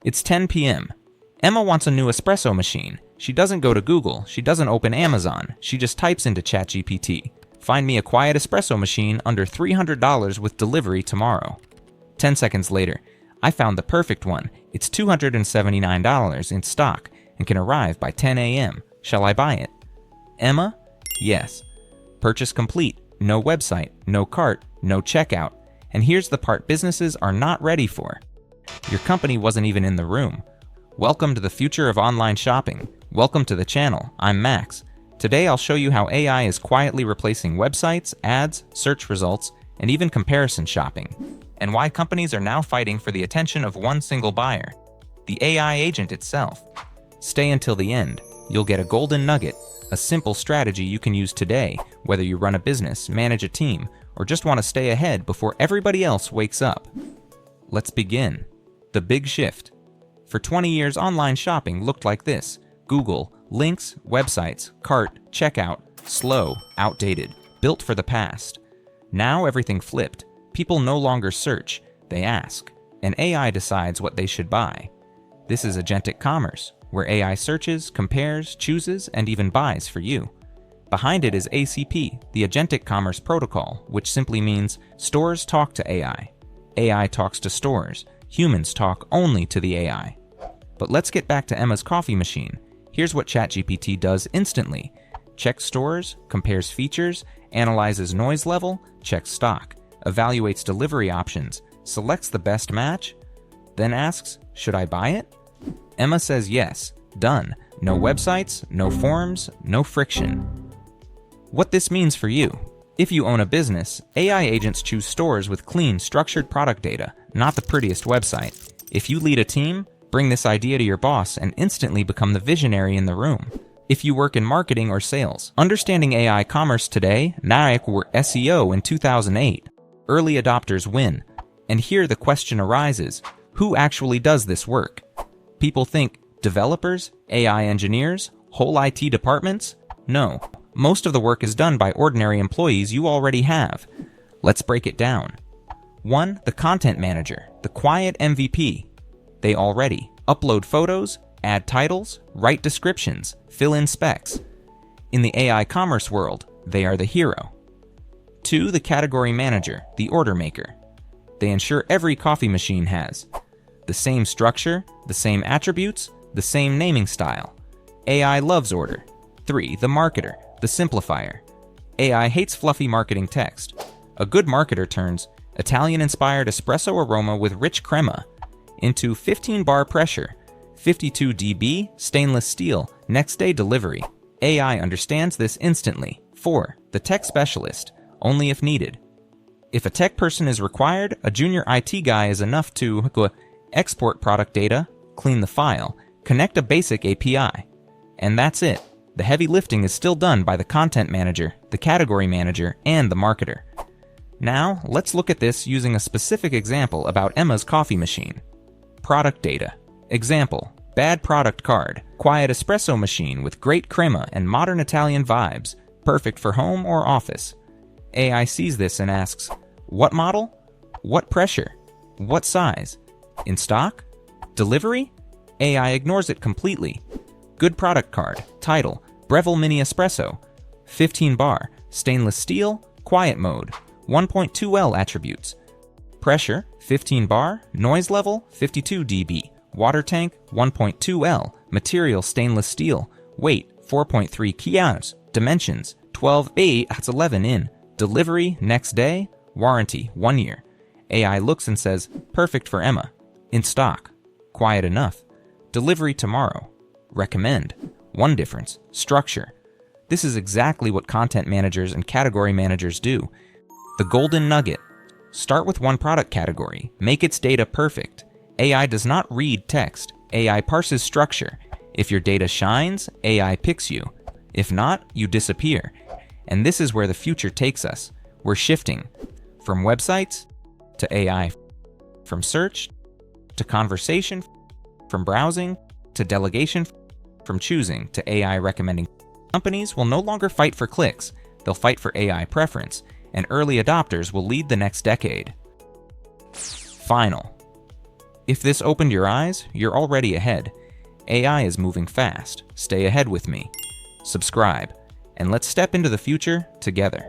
It's 10 p.m. Emma wants a new espresso machine. She doesn't go to Google, she doesn't open Amazon, she just types into ChatGPT, "Find me a quiet espresso machine under $300 with delivery tomorrow." 10 seconds later, "I found the perfect one. It's $279 in stock and can arrive by 10 a.m. Shall I buy it?" Emma? Yes. Purchase complete. No website, no cart, no checkout. And here's the part businesses are not ready for. Your company wasn't even in the room. Welcome to the future of online shopping. Welcome to the channel. I'm Max. Today I'll show you how AI is quietly replacing websites, ads, search results, and even comparison shopping, and why companies are now fighting for the attention of one single buyer, the AI agent itself. Stay until the end. You'll get a golden nugget, a simple strategy you can use today, whether you run a business, manage a team, or just want to stay ahead before everybody else wakes up. Let's begin. The big shift. For 20 years, online shopping looked like this: Google, links, websites, cart, checkout, slow, outdated, built for the past. Now everything flipped. People no longer search, they ask, and AI decides what they should buy. This is Agentic Commerce, where AI searches, compares, chooses, and even buys for you. Behind it is ACP, the Agentic Commerce Protocol, which simply means stores talk to AI. AI talks to stores. Humans talk only to the AI. But let's get back to Emma's coffee machine. Here's what ChatGPT does instantly. Checks stores, compares features, analyzes noise level, checks stock, evaluates delivery options, selects the best match, then asks, "Should I buy it?" Emma says yes. Done. No websites, no forms, no friction. What this means for you. If you own a business, AI agents choose stores with clean, structured product data, not the prettiest website. If you lead a team, bring this idea to your boss and instantly become the visionary in the room. If you work in marketing or sales, understanding AI commerce today, naik were SEO in 2008. Early adopters win. And here the question arises, who actually does this work? People think developers, AI engineers, whole IT departments? No. Most of the work is done by ordinary employees you already have. Let's break it down. 1. The content manager, the quiet MVP. They already upload photos, add titles, write descriptions, fill in specs. In the AI commerce world, they are the hero. 2. The category manager, the order maker. They ensure every coffee machine has the same structure, the same attributes, the same naming style. AI loves order. 3. The marketer, the simplifier. AI hates fluffy marketing text. A good marketer turns Italian-inspired espresso aroma with rich crema into 15-bar pressure, 52 dB, stainless steel, next-day delivery. AI understands this instantly. 4. The tech specialist, only if needed. If a tech person is required, a junior IT guy is enough to export product data, clean the file, connect a basic API. And that's it. The heavy lifting is still done by the content manager, the category manager, and the marketer. Now, let's look at this using a specific example about Emma's coffee machine. Product data. Example: bad product card, quiet espresso machine with great crema and modern Italian vibes, perfect for home or office. AI sees this and asks, what model? What pressure? What size? In stock? Delivery? AI ignores it completely. Good product card, title, Breville Mini Espresso, 15 bar, stainless steel, quiet mode, 1.2L attributes. Pressure, 15 bar, noise level, 52 dB, water tank, 1.2L, material stainless steel, weight, 4.3 kilos, dimensions, 12 that's 11 in, delivery, next day, warranty, 1 year. AI looks and says, perfect for Emma. In stock. Quiet enough. Delivery tomorrow. Recommend. One difference. Structure. This is exactly what content managers and category managers do. The golden nugget. Start with one product category. Make its data perfect. AI does not read text. AI parses structure. If your data shines, AI picks you. If not, you disappear. And this is where the future takes us. We're shifting from websites to AI, from search to conversation, from browsing to delegation, from choosing to AI recommending. Companies will no longer fight for clicks, they'll fight for AI preference, and early adopters will lead the next decade. Final. If this opened your eyes, you're already ahead. AI is moving fast. Stay ahead with me. Subscribe, and let's step into the future together.